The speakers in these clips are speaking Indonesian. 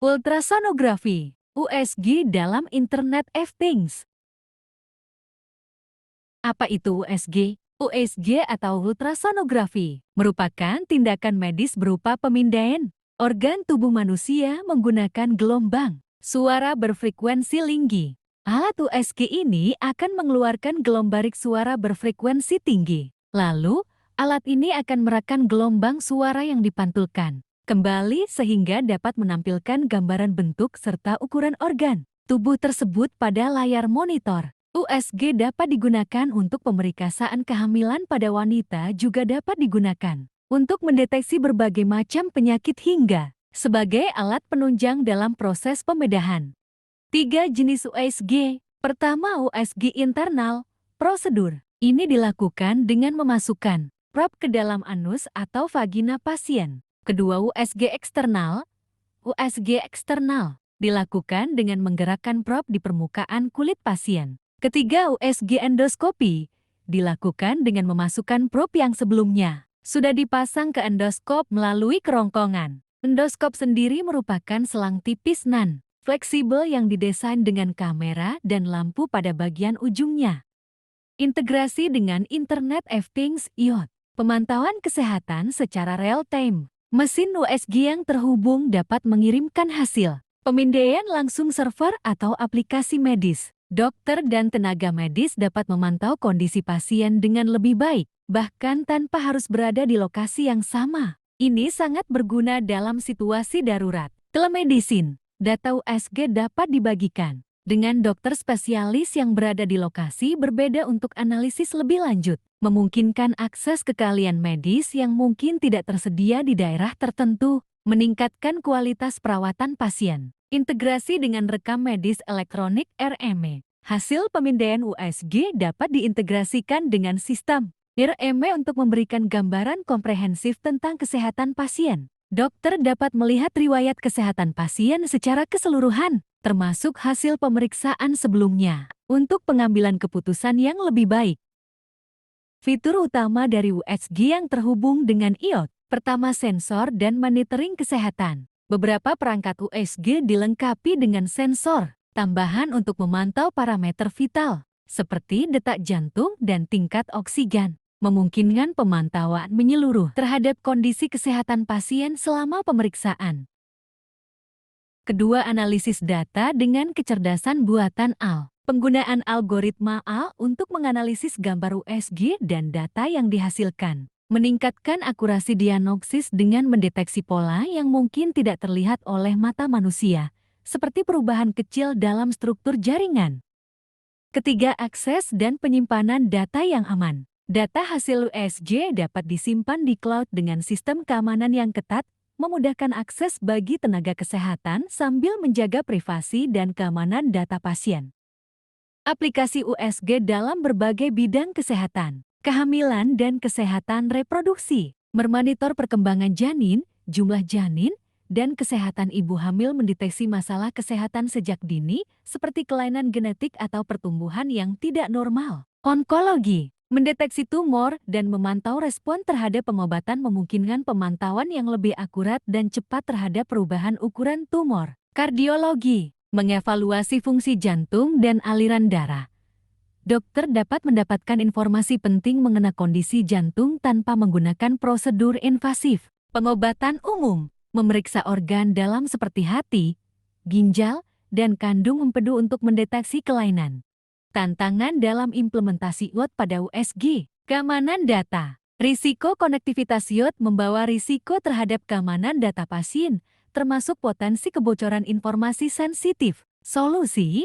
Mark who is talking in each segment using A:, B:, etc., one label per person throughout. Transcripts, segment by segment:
A: Ultrasonografi, USG dalam Internet of Things. Apa itu USG? USG atau ultrasonografi merupakan tindakan medis berupa pemindaian organ tubuh manusia menggunakan gelombang suara berfrekuensi tinggi. Alat USG ini akan mengeluarkan gelombarik suara berfrekuensi tinggi. Lalu, alat ini akan merekam gelombang suara yang dipantulkan kembali sehingga dapat menampilkan gambaran bentuk serta ukuran organ tubuh tersebut pada layar monitor. USG dapat digunakan untuk pemerikasaan kehamilan pada wanita, juga dapat digunakan untuk mendeteksi berbagai macam penyakit hingga sebagai alat penunjang dalam proses pembedahan. 3 jenis USG. Pertama, USG internal. Prosedur ini dilakukan dengan memasukkan probe ke dalam anus atau vagina pasien. Kedua, USG eksternal. USG eksternal dilakukan dengan menggerakkan probe di permukaan kulit pasien. Ketiga, USG endoskopi dilakukan dengan memasukkan probe yang sebelumnya sudah dipasang ke endoskop melalui kerongkongan. Endoskop sendiri merupakan selang tipis fleksibel yang didesain dengan kamera dan lampu pada bagian ujungnya. Integrasi dengan Internet of Things (IoT). Pemantauan kesehatan secara real-time. Mesin USG yang terhubung dapat mengirimkan hasil pemindaian langsung server atau aplikasi medis. Dokter dan tenaga medis dapat memantau kondisi pasien dengan lebih baik, bahkan tanpa harus berada di lokasi yang sama. Ini sangat berguna dalam situasi darurat. Telemedicine. Data USG dapat dibagikan dengan dokter spesialis yang berada di lokasi berbeda untuk analisis lebih lanjut, memungkinkan akses ke keahlian medis yang mungkin tidak tersedia di daerah tertentu, meningkatkan kualitas perawatan pasien. Integrasi dengan rekam medis elektronik RME. Hasil pemindaian USG dapat diintegrasikan dengan sistem RME untuk memberikan gambaran komprehensif tentang kesehatan pasien. Dokter dapat melihat riwayat kesehatan pasien secara keseluruhan, termasuk hasil pemeriksaan sebelumnya, untuk pengambilan keputusan yang lebih baik. Fitur utama dari USG yang terhubung dengan IoT. Pertama, sensor dan monitoring kesehatan. Beberapa perangkat USG dilengkapi dengan sensor tambahan untuk memantau parameter vital, seperti detak jantung dan tingkat oksigen, memungkinkan pemantauan menyeluruh terhadap kondisi kesehatan pasien selama pemeriksaan. Kedua, analisis data dengan kecerdasan buatan AI. Penggunaan algoritma AI untuk menganalisis gambar USG dan data yang dihasilkan, meningkatkan akurasi diagnosis dengan mendeteksi pola yang mungkin tidak terlihat oleh mata manusia, seperti perubahan kecil dalam struktur jaringan. Ketiga, akses dan penyimpanan data yang aman. Data hasil USG dapat disimpan di cloud dengan sistem keamanan yang ketat, memudahkan akses bagi tenaga kesehatan sambil menjaga privasi dan keamanan data pasien. Aplikasi USG dalam berbagai bidang kesehatan, kehamilan dan kesehatan reproduksi, memonitor perkembangan janin, jumlah janin, dan kesehatan ibu hamil, mendeteksi masalah kesehatan sejak dini seperti kelainan genetik atau pertumbuhan yang tidak normal. Onkologi, mendeteksi tumor dan memantau respon terhadap pengobatan, memungkinkan pemantauan yang lebih akurat dan cepat terhadap perubahan ukuran tumor. Kardiologi, mengevaluasi fungsi jantung dan aliran darah. Dokter dapat mendapatkan informasi penting mengenai kondisi jantung tanpa menggunakan prosedur invasif. Pengobatan umum, memeriksa organ dalam seperti hati, ginjal, dan kandung empedu untuk mendeteksi kelainan. Tantangan dalam implementasi IoT pada USG. Keamanan data. Risiko konektivitas IoT membawa risiko terhadap keamanan data pasien, termasuk potensi kebocoran informasi sensitif. Solusi,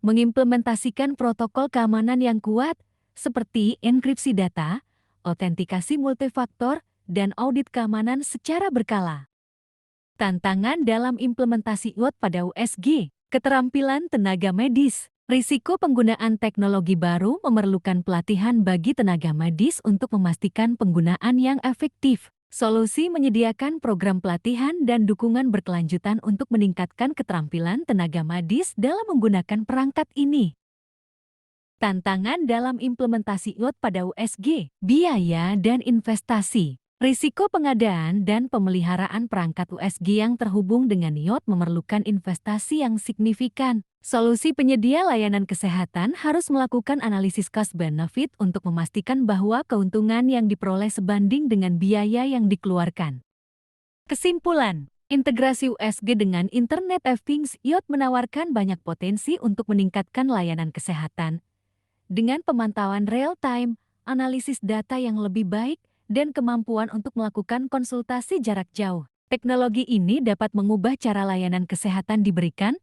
A: mengimplementasikan protokol keamanan yang kuat, seperti enkripsi data, autentikasi multifaktor, dan audit keamanan secara berkala. Tantangan dalam implementasi IoT pada USG. Keterampilan tenaga medis. Risiko penggunaan teknologi baru memerlukan pelatihan bagi tenaga medis untuk memastikan penggunaan yang efektif. Solusi menyediakan program pelatihan dan dukungan berkelanjutan untuk meningkatkan keterampilan tenaga medis dalam menggunakan perangkat ini. Tantangan dalam implementasi IoT pada USG. Biaya dan investasi. Risiko pengadaan dan pemeliharaan perangkat USG yang terhubung dengan IoT memerlukan investasi yang signifikan. Solusi penyedia layanan kesehatan harus melakukan analisis cost-benefit untuk memastikan bahwa keuntungan yang diperoleh sebanding dengan biaya yang dikeluarkan. Kesimpulan, integrasi USG dengan Internet of Things IoT menawarkan banyak potensi untuk meningkatkan layanan kesehatan. Dengan pemantauan real-time, analisis data yang lebih baik, dan kemampuan untuk melakukan konsultasi jarak jauh. Teknologi ini dapat mengubah cara layanan kesehatan diberikan,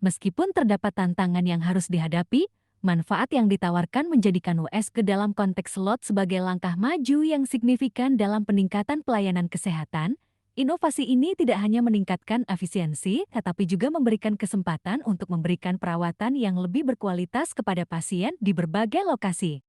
A: meskipun terdapat tantangan yang harus dihadapi, manfaat yang ditawarkan menjadikan USG dalam konteks slot sebagai langkah maju yang signifikan dalam peningkatan pelayanan kesehatan. Inovasi ini tidak hanya meningkatkan efisiensi, tetapi juga memberikan kesempatan untuk memberikan perawatan yang lebih berkualitas kepada pasien di berbagai lokasi.